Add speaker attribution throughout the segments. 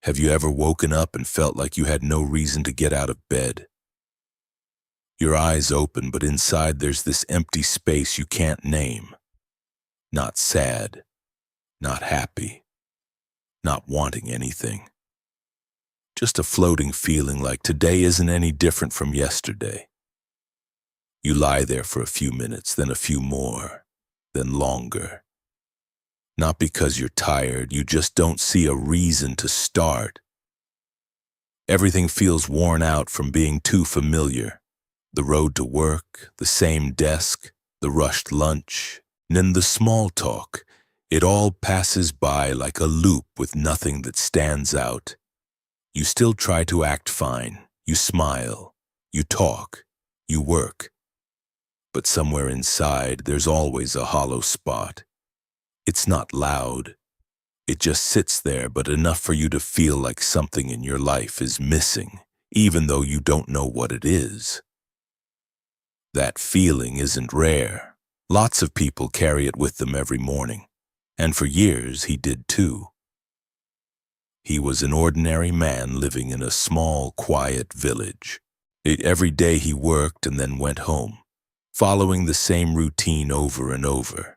Speaker 1: Have you ever woken up and felt like you had no reason to get out of bed? Your eyes open, but inside there's this empty space you can't name. Not sad, not happy, not wanting anything. Just a floating feeling like today isn't any different from yesterday. You lie there for a few minutes, then a few more, then longer. Not because you're tired, you just don't see a reason to start. Everything feels worn out from being too familiar. The road to work, the same desk, the rushed lunch, and then the small talk. It all passes by like a loop with nothing that stands out. You still try to act fine. You smile. You talk. You work. But somewhere inside, there's always a hollow spot. It's not loud. It just sits there, but enough for you to feel like something in your life is missing, even though you don't know what it is. That feeling isn't rare. Lots of people carry it with them every morning, and for years he did too. He was an ordinary man living in a small, quiet village. Every day he worked and then went home, following the same routine over and over.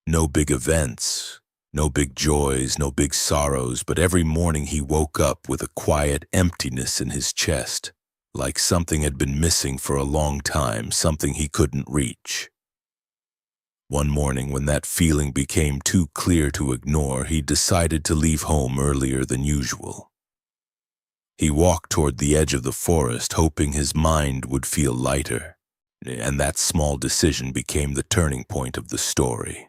Speaker 1: No big events, no big joys, no big sorrows, but every morning he woke up with a quiet emptiness in his chest, like something had been missing for a long time, something he couldn't reach. One morning, when that feeling became too clear to ignore, he decided to leave home earlier than usual. He walked toward the edge of the forest, hoping his mind would feel lighter, and that small decision became the turning point of the story.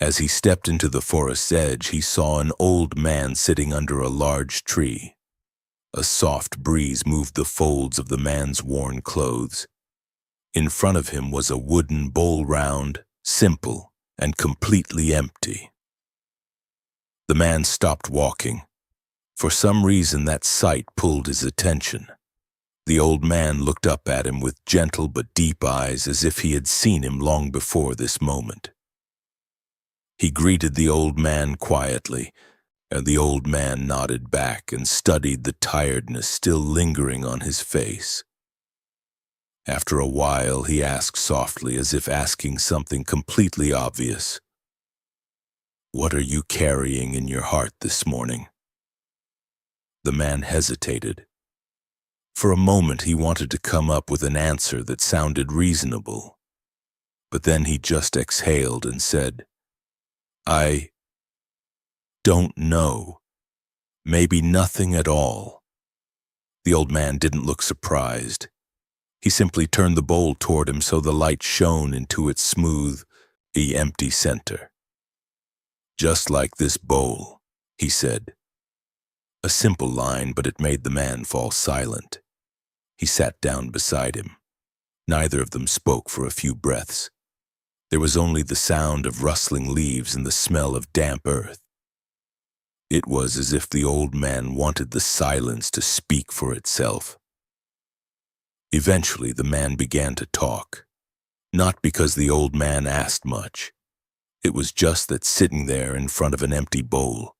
Speaker 1: As he stepped into the forest's edge, he saw an old man sitting under a large tree. A soft breeze moved the folds of the man's worn clothes. In front of him was a wooden bowl, round, simple, and completely empty. The man stopped walking. For some reason, that sight pulled his attention. The old man looked up at him with gentle but deep eyes, as if he had seen him long before this moment. He greeted the old man quietly, and the old man nodded back and studied the tiredness still lingering on his face. After a while, he asked softly, as if asking something completely obvious, "What are you carrying in your heart this morning?" The man hesitated. For a moment, he wanted to come up with an answer that sounded reasonable, but then he just exhaled and said, "I don't know. Maybe nothing at all." The old man didn't look surprised. He simply turned the bowl toward him so the light shone into its smooth, empty center. "Just like this bowl," he said. A simple line, but it made the man fall silent. He sat down beside him. Neither of them spoke for a few breaths. There was only the sound of rustling leaves and the smell of damp earth. It was as if the old man wanted the silence to speak for itself. Eventually, the man began to talk, not because the old man asked much. It was just that sitting there in front of an empty bowl,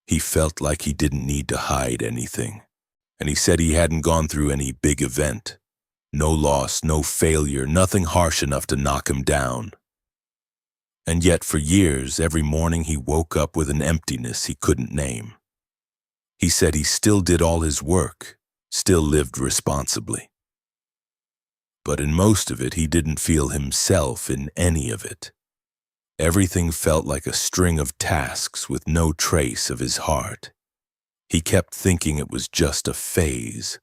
Speaker 1: he felt like he didn't need to hide anything, and he said he hadn't gone through any big event. No loss, no failure, nothing harsh enough to knock him down. And yet for years, every morning he woke up with an emptiness he couldn't name. He said he still did all his work, still lived responsibly. But in most of it, he didn't feel himself in any of it. Everything felt like a string of tasks with no trace of his heart. He kept thinking it was just a phase.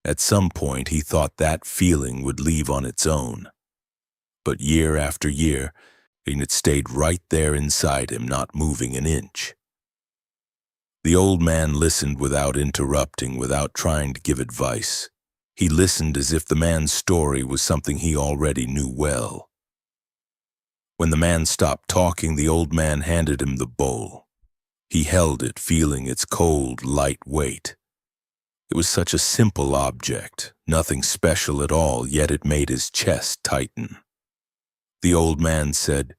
Speaker 1: At some point, he thought that feeling would leave on its own. But year after year, it stayed right there inside him, not moving an inch. The old man listened without interrupting, without trying to give advice. He listened as if the man's story was something he already knew well. When the man stopped talking, the old man handed him the bowl. He held it, feeling its cold, light weight. It was such a simple object, nothing special at all, yet it made his chest tighten. The old man said,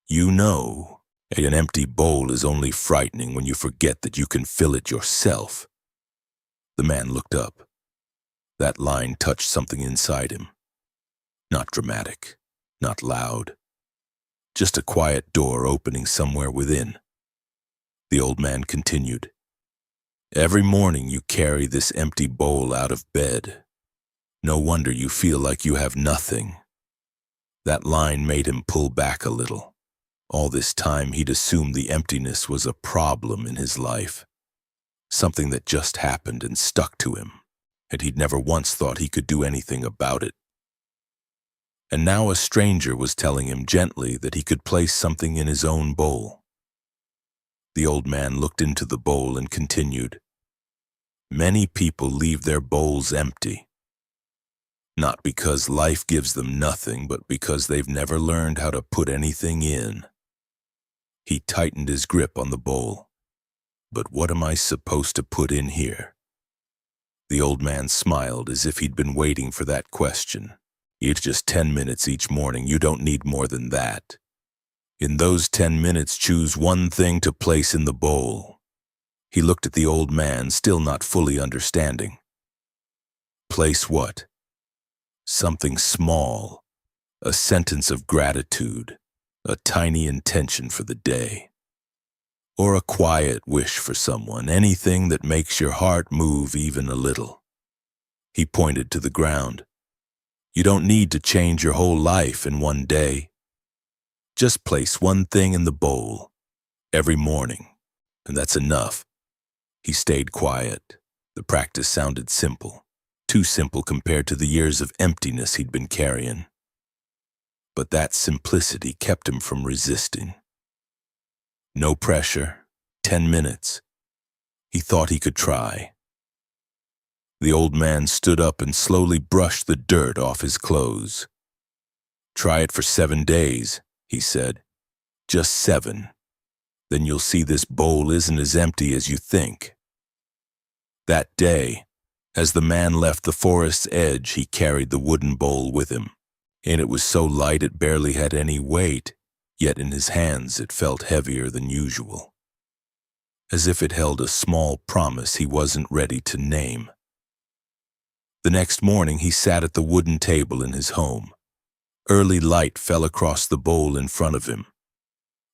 Speaker 1: "You know, An empty bowl is only frightening when you forget that you can fill it yourself. The man looked up. That line touched something inside him. Not dramatic, not loud. Just a quiet door opening somewhere within. The old man continued. Every morning you carry this empty bowl out of bed. No wonder you feel like you have nothing. That line made him pull back a little. All this time he'd assumed the emptiness was a problem in his life. Something that just happened and stuck to him, and he'd never once thought he could do anything about it. And now a stranger was telling him gently that he could place something in his own bowl. The old man looked into the bowl and continued. Many people leave their bowls empty. Not because life gives them nothing, but because they've never learned how to put anything in. He tightened his grip on the bowl. But what am I supposed to put in here? The old man smiled as if he'd been waiting for that question. It's just 10 minutes each morning. You don't need more than that. In those 10 minutes, choose one thing to place in the bowl. He looked at the old man, still not fully understanding. Place what? Something small, a sentence of gratitude, a tiny intention for the day. Or a quiet wish for someone, anything that makes your heart move even a little. He pointed to the ground. You don't need to change your whole life in one day. Just place one thing in the bowl every morning, and that's enough. He stayed quiet. The practice sounded simple, too simple compared to the years of emptiness he'd been carrying. But that simplicity kept him from resisting. No pressure, 10 minutes. He thought he could try. The old man stood up and slowly brushed the dirt off his clothes. Try it for 7 days, he said. Just 7. Then you'll see this bowl isn't as empty as you think. That day, as the man left the forest's edge, he carried the wooden bowl with him, and it was so light it barely had any weight, yet in his hands it felt heavier than usual, as if it held a small promise he wasn't ready to name. The next morning he sat at the wooden table in his home. Early light fell across the bowl in front of him.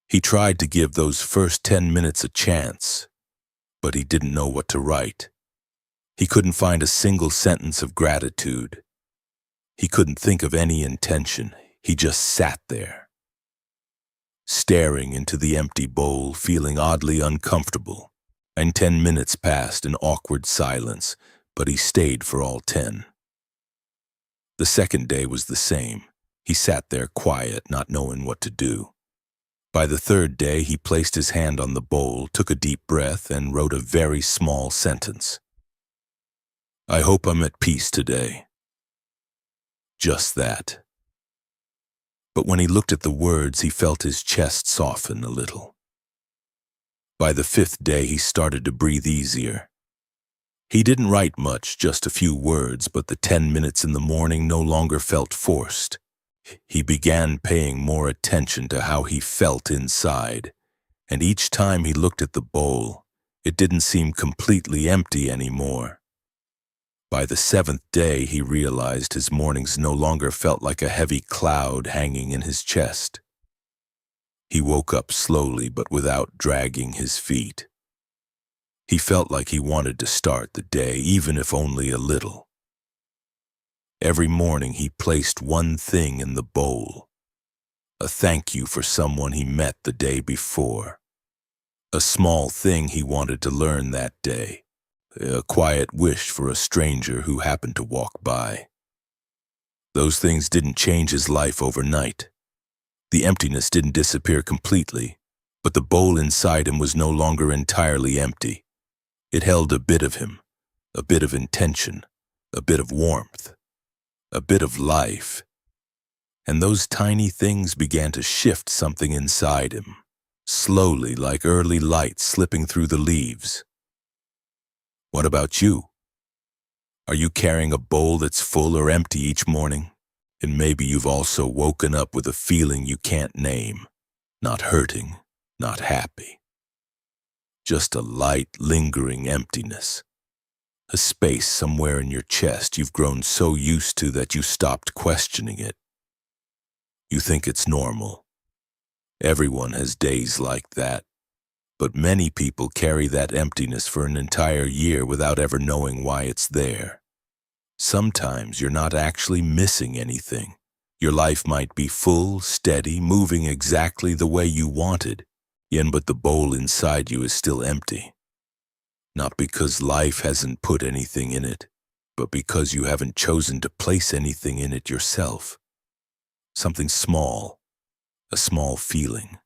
Speaker 1: He tried to give those first 10 minutes a chance, but he didn't know what to write. He couldn't find a single sentence of gratitude. He couldn't think of any intention. He just sat there, staring into the empty bowl, feeling oddly uncomfortable. And 10 minutes passed in awkward silence, but he stayed for all 10. The second day was the same. He sat there quiet, not knowing what to do. By the third day, he placed his hand on the bowl, took a deep breath, and wrote a very small sentence. I hope I'm at peace today. Just that. But when he looked at the words, he felt his chest soften a little. By the 5th day, he started to breathe easier. He didn't write much, just a few words, but the 10 minutes in the morning no longer felt forced. He began paying more attention to how he felt inside, and each time he looked at the bowl, it didn't seem completely empty anymore. By the 7th day, he realized his mornings no longer felt like a heavy cloud hanging in his chest. He woke up slowly but without dragging his feet. He felt like he wanted to start the day, even if only a little. Every morning he placed one thing in the bowl. A thank you for someone he met the day before. A small thing he wanted to learn that day. A quiet wish for a stranger who happened to walk by. Those things didn't change his life overnight. The emptiness didn't disappear completely, but the bowl inside him was no longer entirely empty. It held a bit of him, a bit of intention, a bit of warmth, a bit of life. And those tiny things began to shift something inside him, slowly like early light slipping through the leaves. What about you? Are you carrying a bowl that's full or empty each morning? And maybe you've also woken up with a feeling you can't name. Not hurting, not happy. Just a light, lingering emptiness. A space somewhere in your chest you've grown so used to that you stopped questioning it. You think it's normal. Everyone has days like that. But many people carry that emptiness for an entire year without ever knowing why it's there. Sometimes you're not actually missing anything. Your life might be full, steady, moving exactly the way you wanted, but the bowl inside you is still empty. Not because life hasn't put anything in it, but because you haven't chosen to place anything in it yourself. Something small, a small feeling,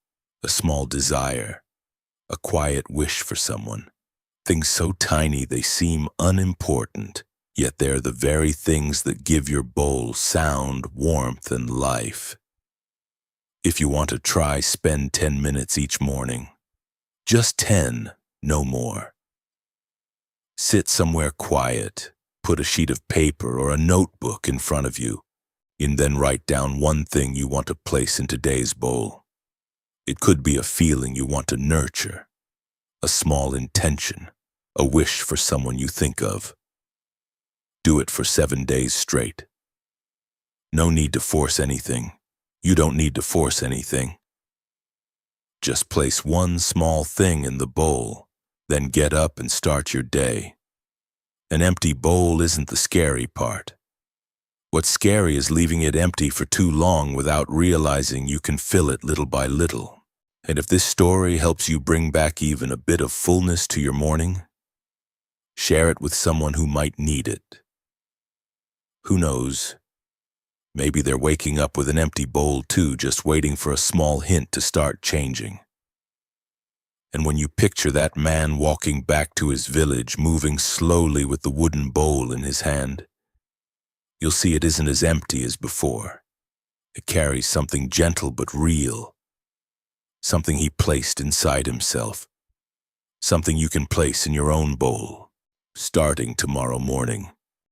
Speaker 1: a small desire, a quiet wish for someone. Things so tiny they seem unimportant, yet they're the very things that give your bowl sound, warmth, and life. If you want to try, spend 10 minutes each morning. Just 10, no more. Sit somewhere quiet, put a sheet of paper or a notebook in front of you, and then write down one thing you want to place in today's bowl. It could be a feeling you want to nurture, a small intention, a wish for someone you think of. Do it for 7 days straight. No need to force anything. You don't need to force anything. Just place one small thing in the bowl, then get up and start your day. An empty bowl isn't the scary part. What's scary is leaving it empty for too long without realizing you can fill it little by little. And if this story helps you bring back even a bit of fullness to your morning, share it with someone who might need it. Who knows? Maybe they're waking up with an empty bowl too, just waiting for a small hint to start changing. And when you picture that man walking back to his village, moving slowly with the wooden bowl in his hand, you'll see it isn't as empty as before. It carries something gentle but real, something he placed inside himself, something you can place in your own bowl, starting tomorrow morning.